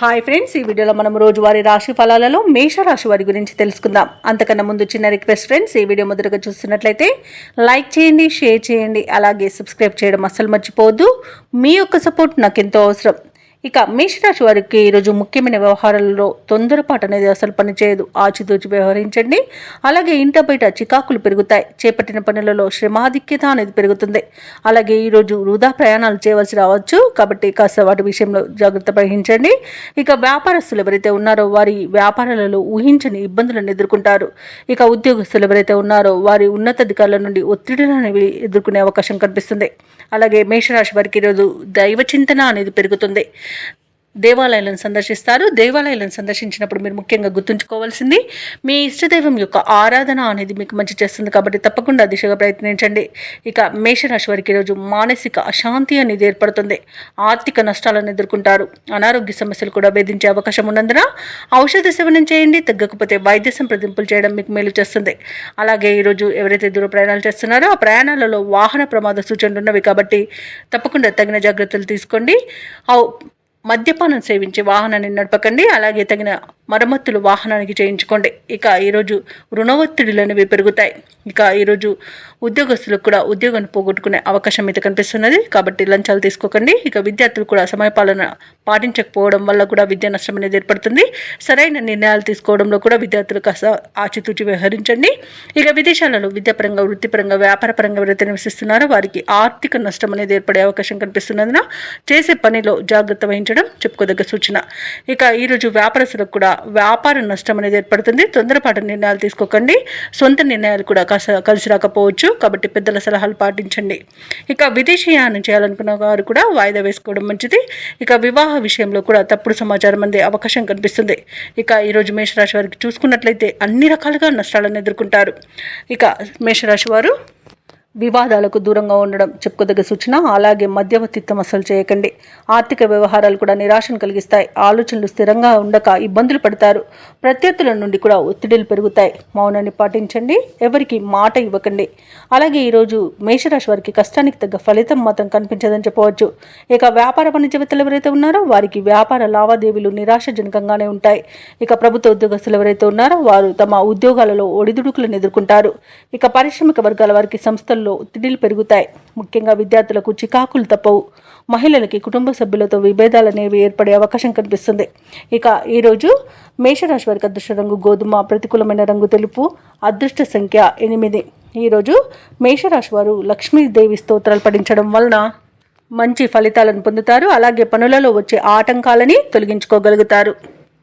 Hi friends, ఈ వీడియోలో మనం రోజువారీ రాశి ఫలాలలో మేషరాశి వారి గురించి తెలుసుకుందాం. అంతకన్నా ముందు చిన్న రిక్వెస్ట్ ఫ్రెండ్స్, ఈ వీడియో మొదటగా చూస్తున్నట్లయితే లైక్ చేయండి, షేర్ చేయండి, అలాగే సబ్స్క్రైబ్ చేయడం అస్సలు మర్చిపోవద్దు. మీ యొక్క సపోర్ట్ నాకు ఎంతో అవసరం. ఇక మేషరాశి వారికి ఈరోజు ముఖ్యమైన వ్యవహారాలలో తొందరపాటు అనేది అసలు పనిచేయదు. ఆచితూచి వ్యవహరించండి. అలాగే ఇంట బయట చికాకులు పెరుగుతాయి. చేపట్టిన పనులలో శ్రమాధిక్యత అనేది పెరుగుతుంది. అలాగే ఈరోజు వృధా ప్రయాణాలు చేయవలసి రావచ్చు, కాబట్టి కాస్త వాటి విషయంలో జాగ్రత్త వహించండి. ఇక వ్యాపారస్తులు ఎవరైతే ఉన్నారో వారి వ్యాపారాలలో ఊహించని ఇబ్బందులను ఎదుర్కొంటారు. ఇక ఉద్యోగస్తులు ఎవరైతే ఉన్నారో వారి ఉన్నతాధికారుల నుండి ఒత్తిడులను ఎదుర్కొనే అవకాశం కనిపిస్తుంది. అలాగే మేషరాశి వారికి ఈరోజు దైవ చింతన అనేది పెరుగుతుంది. దేవాలయాలను సందర్శిస్తారు. దేవాలయాలను సందర్శించినప్పుడు మీరు ముఖ్యంగా గుర్తుంచుకోవాల్సింది మీ ఇష్టదైవం యొక్క ఆరాధన అనేది మీకు మంచి చేస్తుంది, కాబట్టి తప్పకుండా దిశగా ప్రయత్నించండి. ఇక మేషరాశి వారికి ఈరోజు మానసిక అశాంతి అనేది ఏర్పడుతుంది. ఆర్థిక నష్టాలను ఎదుర్కొంటారు. అనారోగ్య సమస్యలు కూడా వేధించే అవకాశం ఉన్నందున ఔషధ సేవనం చేయండి. తగ్గకపోతే వైద్య సంప్రదింపులు చేయడం మీకు మేలు చేస్తుంది. అలాగే ఈరోజు ఎవరైతే దూర ప్రయాణాలు చేస్తున్నారో ఆ ప్రయాణాలలో వాహన ప్రమాద సూచనలు ఉన్నవి, కాబట్టి తప్పకుండా తగిన జాగ్రత్తలు తీసుకోండి. మద్యపానం సేవించి వాహనాన్ని నడపకండి. అలాగే తగిన మరమ్మతులు వాహనానికి చేయించుకోండి. ఇక ఈరోజు రుణ ఒత్తిడులు అనేవి పెరుగుతాయి. ఇక ఈరోజు ఉద్యోగస్తులకు కూడా ఉద్యోగాన్ని పోగొట్టుకునే అవకాశం అయితే కనిపిస్తున్నది, కాబట్టి లంచాలు తీసుకోకండి. ఇక విద్యార్థులు కూడా సమయపాలన పాటించకపోవడం వల్ల కూడా విద్యా నష్టం అనేది ఏర్పడుతుంది. సరైన నిర్ణయాలు తీసుకోవడంలో కూడా విద్యార్థులు కాస్త ఆచితూచి వ్యవహరించండి. ఇక విదేశాలలో విద్యాపరంగా, వృత్తిపరంగా, వ్యాపారపరంగా ఎవరైతే నివసిస్తున్నారో వారికి ఆర్థిక నష్టం అనేది ఏర్పడే అవకాశం కనిపిస్తున్నందున చేసే పనిలో జాగ్రత్త వహించడం చెప్పుకోదగ్గ సూచన. ఇక ఈరోజు వ్యాపారస్తులకు కూడా వ్యాపార నష్టం అనేది ఏర్పడుతుంది. తొందరపాటు నిర్ణయాలు తీసుకోకండి. సొంత నిర్ణయాలు కూడా కలిసి రాకపోవచ్చు, కాబట్టి పెద్దల సలహాలు పాటించండి. ఇక విదేశీయానం చేయాలనుకున్న వారు కూడా వాయిదా వేసుకోవడం మంచిది. ఇక వివాహ విషయంలో కూడా తప్పుడు సమాచారం అందే అవకాశం కనిపిస్తుంది. ఇక ఈరోజు మేషరాశి వారికి చూసుకున్నట్లయితే అన్ని రకాలుగా నష్టాలను ఎదుర్కొంటారు. ఇక మేషరాశి వారు వివాదాలకు దూరంగా ఉండడం చెప్పుకోదగ్గ సూచన. అలాగే మధ్యవర్తిత్వం అసలు చేయకండి. ఆర్థిక వ్యవహారాలు కూడా నిరాశను కలిగిస్తాయి. ఆలోచనలు స్థిరంగా ఉండక ఇబ్బందులు పడతారు. ప్రత్యర్థుల నుండి కూడా ఒత్తిడిలు పెరుగుతాయి. మౌనాన్ని పాటించండి. ఎవరికి మాట ఇవ్వకండి. అలాగే ఈరోజు మేషరాశి వారికి కష్టానికి తగ్గ ఫలితం మాత్రం కనిపించదని చెప్పవచ్చు. ఇక వ్యాపార వాణిజ్యవేత్తలు ఎవరైతే ఉన్నారో వారికి వ్యాపార లావాదేవీలు నిరాశజనకంగానే ఉంటాయి. ఇక ప్రభుత్వ ఉద్యోగస్తులు ఎవరైతే ఉన్నారో వారు తమ ఉద్యోగాలలో ఒడిదుడుకులను ఎదుర్కొంటారు. ఇక పారిశ్రామిక వర్గాల వారికి సంస్థల్లో ఒత్తిడిలు పెరుగుతాయి. ముఖ్యంగా విద్యార్థులకు చికాకులు తప్పవు. మహిళలకి కుటుంబ సభ్యులతో విభేదాలు అనేవి ఏర్పడే అవకాశం కనిపిస్తుంది. ఇక ఈరోజు మేషరాశి వారికి అదృష్ట రంగు గోధుమ, ప్రతికూలమైన రంగు తెలుపు, అదృష్ట సంఖ్య 8. ఈరోజు మేషరాశి వారు లక్ష్మీదేవి స్తోత్రాలు పఠించడం వలన మంచి ఫలితాలను పొందుతారు. అలాగే పనులలో వచ్చే ఆటంకాలని తొలగించుకోగలుగుతారు.